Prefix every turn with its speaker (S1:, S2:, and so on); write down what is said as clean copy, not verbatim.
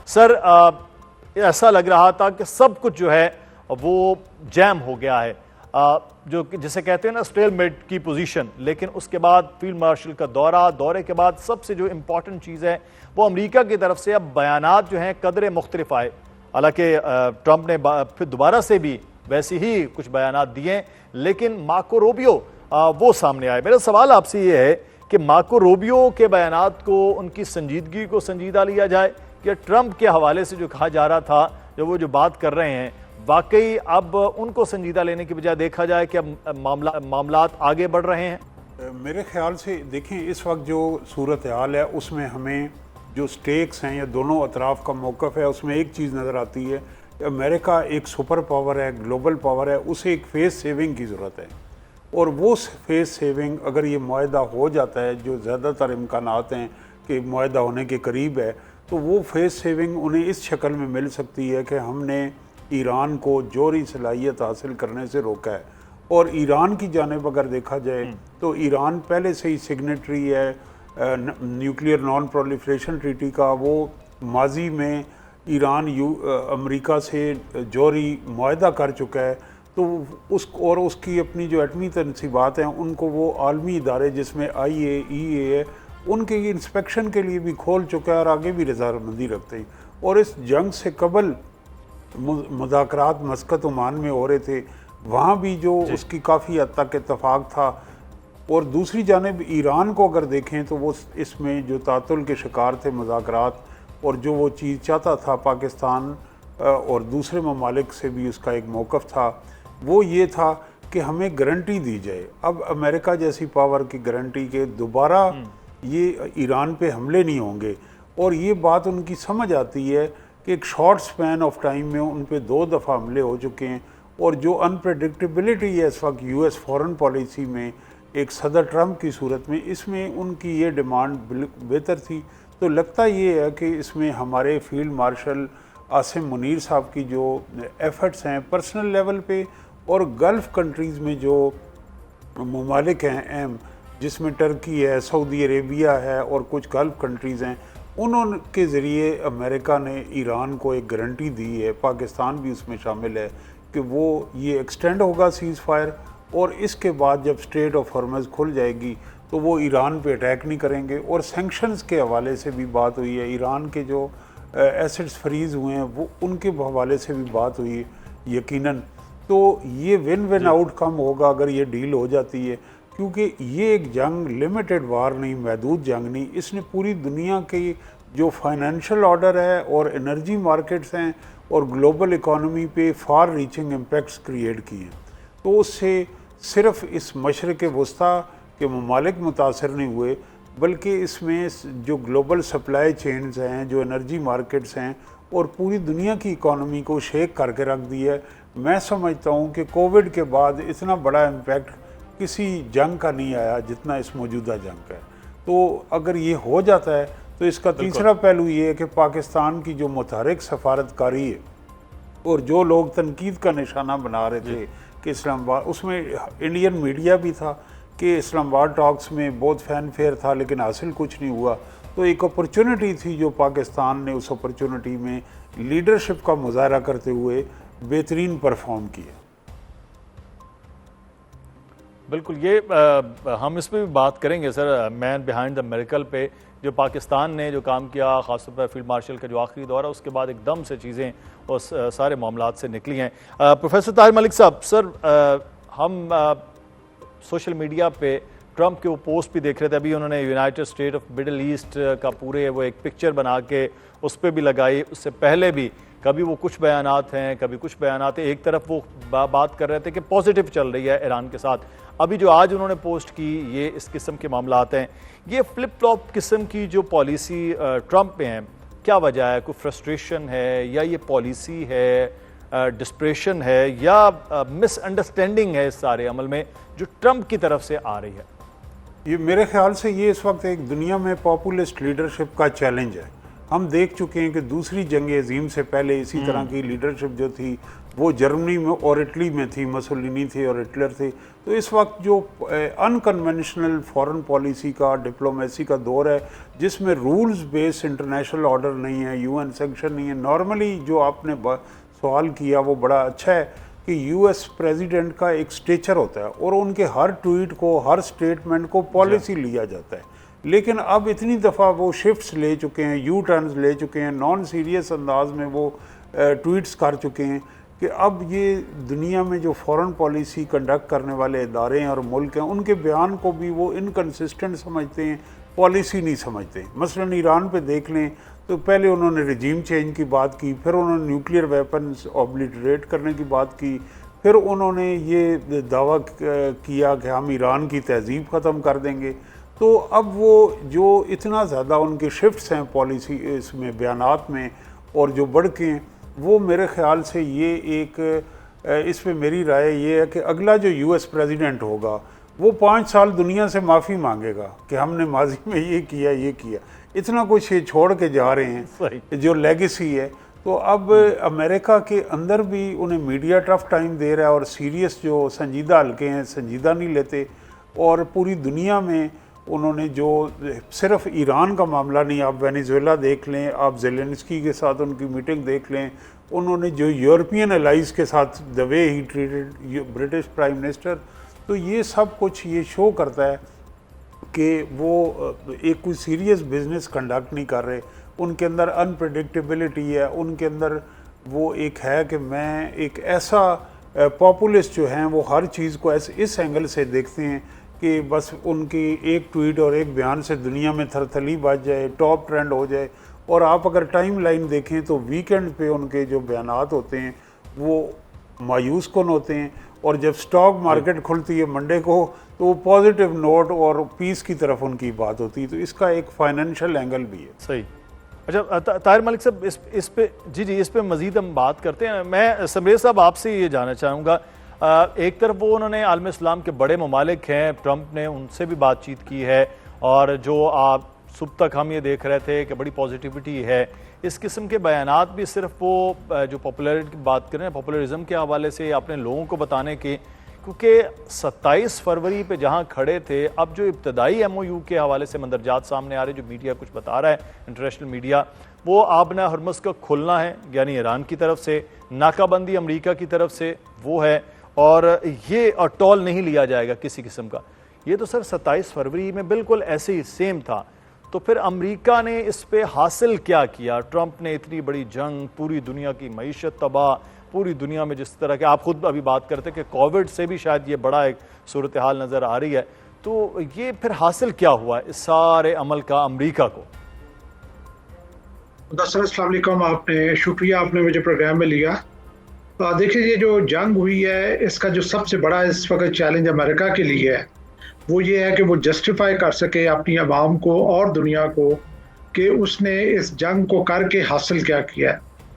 S1: Sir ऐसा लग रहा था कि सब कुछ जो है वो जैम हो गया है, जो जिसे कहते हैं ना स्टेलमेट की पोजीशन। लेकिन उसके बाद फील्ड मार्शल का दौरे के बाद सबसे जो इंपॉर्टेंट चीज़ है वो अमेरिका की तरफ से अब बयानात जो हैं कदरे मुख्तलिफ आए। हालांकि ट्रंप ने फिर दोबारा से भी वैसे ही कुछ बयानात दिए, लेकिन मार्को रूबियो वो सामने आए। मेरा सवाल आपसे ये है कि मार्को रूबियो के बयानात को, उनकी संजीदगी को संजीदा लिया जाए कि ट्रंप के हवाले से जो कहा जा रहा था, जो बात कर रहे हैं, वाकई अब उनको संजीदा लेने की बजाय देखा जाए कि अब मामलात आगे बढ़ रहे हैं?
S2: मेरे ख्याल से देखें, इस वक्त जो सूरत हाल है उसमें हमें जो स्टेक्स हैं या दोनों अतराफ का मौक़िफ़ है उसमें एक चीज़ नज़र आती है। अमेरिका एक सुपर पावर है, ग्लोबल पावर है, उसे एक फेस सेविंग की ज़रूरत है। और वो फेस सेविंग अगर ये मुआहदा हो जाता है, जो ज़्यादातर इम्कानात हैं कि मुआहदा होने के करीब है, तो वो फेस सेविंग उन्हें इस शक्ल में मिल सकती है कि हमने ईरान को जोहरी सलाहियत हासिल करने से रोका है। और ईरान की जानिब अगर देखा जाए तो ईरान पहले से ही सिग्नेटरी है न्यूक्लियर नॉन प्रोलिफरेशन ट्रीटी का। वो माजी में ईरान अमेरिका से जोहरी मुआहदा कर चुका है, तो उसकी अपनी जो एटमी तनसीबात हैं उनको वो आलमी इदारे जिसमें IAEA है उनके इंस्पेक्शन के लिए भी खोल चुका है और आगे भी रजामंदी रखते हैं। और इस जंग से कबल मुज़ाकरात मस्कत ओमान में हो रहे थे, वहाँ भी जो उसकी काफ़ी हद तक इत्तफाक था। और दूसरी जानिब ईरान को अगर देखें तो वो इसमें जो तातुल के शिकार थे मुज़ाकरात, और जो वो चीज़ चाहता था पाकिस्तान और दूसरे ममालिक से भी उसका एक मौक़िफ़ था, वो ये था कि हमें गारंटी दी जाए। अब अमेरिका जैसी पावर की गारंटी के दोबारा ये ईरान पे हमले नहीं होंगे, और ये बात उनकी समझ आती है कि एक शॉर्ट स्पैन ऑफ टाइम में उन पे 2 दफ़ा हमले हो चुके हैं। और जो अनप्रेडिक्टेबिलिटी है इस वक्त US फॉरेन पॉलिसी में एक सदर ट्रंप की सूरत में, इसमें उनकी ये डिमांड बेहतर थी। तो लगता ये है कि इसमें हमारे फील्ड मार्शल आसिम मुनीर साहब की जो एफ़र्ट्स हैं पर्सनल लेवल पे, और गल्फ़ कंट्रीज़ में जो ममालिक हैं अहम, जिसमें टर्की है, सऊदी अरेबिया है और कुछ गल्फ़ कंट्रीज़ हैं, उनके ज़रिए अमेरिका ने ईरान को एक गारंटी दी है, पाकिस्तान भी उसमें शामिल है, कि वो ये एक्सटेंड होगा सीज़ फायर, और इसके बाद जब स्ट्रेट ऑफ हॉर्मज़ खुल जाएगी तो वो ईरान पे अटैक नहीं करेंगे। और सैंक्शंस के हवाले से भी बात हुई है, ईरान के जो एसेट्स फ्रीज़ हुए हैं वो उनके हवाले से भी बात हुई है यकीनन। तो ये विन विन आउटकम होगा अगर ये डील हो जाती है, क्योंकि ये एक जंग लिमिटेड वार नहीं, महदूद जंग नहीं, इसने पूरी दुनिया की जो फाइनेंशियल ऑर्डर है और एनर्जी मार्केट्स हैं और ग्लोबल इकॉनमी पे फार रीचिंग इम्पैक्ट्स क्रिएट किए हैं। तो उससे सिर्फ इस मशरक़ वस्ता के ममालिक मुतासर नहीं हुए, बल्कि इसमें जो ग्लोबल सप्लाई चेन्स हैं, जो एनर्जी मार्केट्स हैं, और पूरी दुनिया की इकॉनमी को शेक करके रख दिया है। मैं समझता हूँ कि कोविड के बाद इतना बड़ा इम्पैक्ट किसी जंग का नहीं आया जितना इस मौजूदा जंग का है। तो अगर ये हो जाता है तो इसका तीसरा पहलू ये है कि पाकिस्तान की जो मुतहरिक सफारतकारी है और जो लोग तनकीद का निशाना बना रहे थे कि इस्लामाबाद, उसमें इंडियन मीडिया भी था कि इस्लामाबाद टॉक्स में बहुत फैन फेयर था लेकिन हासिल कुछ नहीं हुआ। तो एक अपॉर्चुनिटी थी जो पाकिस्तान ने उस अपॉर्चुनिटी में लीडरशिप का मुजाहरा करते हुए बेहतरीन परफॉर्म किया।
S1: बिल्कुल, ये हम इस पर भी बात करेंगे sir, man behind the miracle पे जो पाकिस्तान ने जो काम किया, ख़ासतौर पर फील्ड मार्शल का जो आखिरी दौरा, उसके बाद एकदम से चीज़ें उस सारे मामलात से निकली हैं। प्रोफेसर ताहिर मलिक साहब, सर हम सोशल मीडिया पे ट्रंप के वो पोस्ट भी देख रहे थे, अभी उन्होंने United state of middle east का पूरे वो एक पिक्चर बना के उस पर भी लगाई। उससे पहले भी कभी वो कुछ बयानात हैं, कभी कुछ बयानात हैं। एक तरफ वो बात कर रहे थे कि पॉजिटिव चल रही है ईरान के साथ, अभी जो आज उन्होंने पोस्ट की ये इस किस्म के मामलात हैं। ये फ्लिप फ्लॉप किस्म की जो पॉलिसी ट्रंप में है, क्या वजह है? कोई फ्रस्ट्रेशन है, या ये पॉलिसी है, डिस्प्रेशन है, या मिसअंडरस्टैंडिंग है इस सारे अमल में जो ट्रंप की तरफ से आ रही है?
S2: ये मेरे ख्याल से ये इस वक्त एक दुनिया में पॉपुलिस्ट लीडरशिप का चैलेंज है। हम देख चुके हैं कि दूसरी जंग अजीम से पहले इसी तरह की लीडरशिप जो थी वो जर्मनी में और इटली में थी, मसोलिनी थे और हिटलर थे। तो इस वक्त जो अनकन्वेंशनल फॉरेन पॉलिसी का, डिप्लोमेसी का दौर है, जिसमें रूल्स बेस्ड इंटरनेशनल ऑर्डर नहीं है, यूएन सेंक्शन नहीं है। नॉर्मली जो आपने सवाल किया वो बड़ा अच्छा है कि यूएस प्रेसिडेंट का एक स्टेचर होता है और उनके हर ट्वीट को, हर स्टेटमेंट को पॉलिसी लिया जाता है। लेकिन अब इतनी दफ़ा वो शिफ्ट्स ले चुके हैं, यू टर्न्स ले चुके हैं, नॉन सीरियस अंदाज में वो ट्वीट्स कर चुके हैं कि अब ये दुनिया में जो फॉरेन पॉलिसी कंडक्ट करने वाले इदारे हैं और मुल्क हैं, उनके बयान को भी वो इनकन्सिस्टेंट समझते हैं, पॉलिसी नहीं समझते। मसलन ईरान पे देख लें तो पहले उन्होंने रिजीम चेंज की बात की, फिर उन्होंने न्यूक्लियर वेपन्स ऑब्लिटरेट करने की बात की, फिर उन्होंने ये दावा किया कि हम ईरान की तहजीब ख़त्म कर देंगे। तो अब वो जो इतना ज़्यादा उनके शिफ्ट्स हैं पॉलिसी इसमें, बयानात में, और जो बढ़ के हैं, वो मेरे ख़्याल से ये एक इस पे मेरी राय ये है कि अगला जो यूएस प्रेसिडेंट होगा वो 5 साल दुनिया से माफ़ी मांगेगा कि हमने माजी में ये किया, इतना कुछ ये छोड़ के जा रहे हैं जो लेगेसी है। तो अब अमेरिका के अंदर भी उन्हें मीडिया टफ टाइम दे रहा है और सीरियस जो संजीदा हल्के हैं संजीदा नहीं लेते, और पूरी दुनिया में उन्होंने जो सिर्फ ईरान का मामला नहीं, आप वेनेजुएला देख लें, आप ज़ेलेंस्की के साथ उनकी मीटिंग देख लें, उन्होंने जो यूरोपियन एलाइज के साथ the way he treated British prime minister, तो ये सब कुछ ये शो करता है कि वो एक कोई सीरियस बिजनेस कंडक्ट नहीं कर रहे। उनके अंदर अनप्रेडिक्टेबिलिटी है, उनके अंदर वो एक है कि मैं एक ऐसा पॉपुलिस्ट जो हैं वो हर चीज़ को ऐसे इस एंगल से देखते हैं कि बस उनकी एक ट्वीट और एक बयान से दुनिया में थरथली बच जाए, टॉप ट्रेंड हो जाए। और आप अगर टाइम लाइन देखें तो वीकेंड पे उनके जो बयानात होते हैं वो मायूस कुन होते हैं, और जब स्टॉक मार्केट खुलती है मंडे को तो वो पॉजिटिव नोट और पीस की तरफ उनकी बात होती है। तो इसका एक फाइनेंशियल एंगल भी है।
S1: सही। अच्छा ताहिर मलिक साहब, इस पे इस पे मज़ीद हम बात करते हैं। मैं समरेज़ साहब आपसे ये जानना चाहूँगा, एक तरफ वो उन्होंने आलम इस्लाम के बड़े ममालिक हैं, ट्रंप ने उनसे भी बातचीत की है, और जो आप सुबह तक हम ये देख रहे थे कि बड़ी पॉजिटिविटी है, इस किस्म के बयानात भी सिर्फ वो जो पॉपुलरिटी की बात करें, पॉपुलरिज्म के हवाले से अपने लोगों को बताने के, क्योंकि 27 फरवरी पे जहाँ खड़े थे, अब जो इब्तदाई MOU के हवाले से मंदरजात सामने आ रहे, जो मीडिया कुछ बता रहा है, इंटरनेशनल मीडिया, वो आबना हरमुज़ का खुलना है, यानी ईरान की तरफ से, नाकाबंदी अमरीका की तरफ से वो है, और ये टॉल नहीं लिया जाएगा किसी किस्म का। ये तो सर 27 फरवरी में बिल्कुल ऐसे ही सेम था। तो फिर अमेरिका ने इस पे हासिल क्या किया? ट्रंप ने इतनी बड़ी जंग, पूरी दुनिया की मईशत तबाह, पूरी दुनिया में जिस तरह के आप खुद अभी बात करते कि कोविड से भी शायद ये बड़ा एक सूरत हाल नज़र आ रही है, तो ये फिर हासिल क्या हुआ इस सारे अमल का अमेरिका को?
S3: अस्सलाम वालेकुम, आपने शुक्रिया, आपने मुझे प्रोग्राम में लिया। देखिए, ये जो जंग हुई है, इसका जो सबसे बड़ा इस वक्त चैलेंज अमेरिका के लिए है वो ये है कि वो जस्टिफाई कर सके अपनी आवाम को और दुनिया को कि उसने इस जंग को करके हासिल क्या किया है।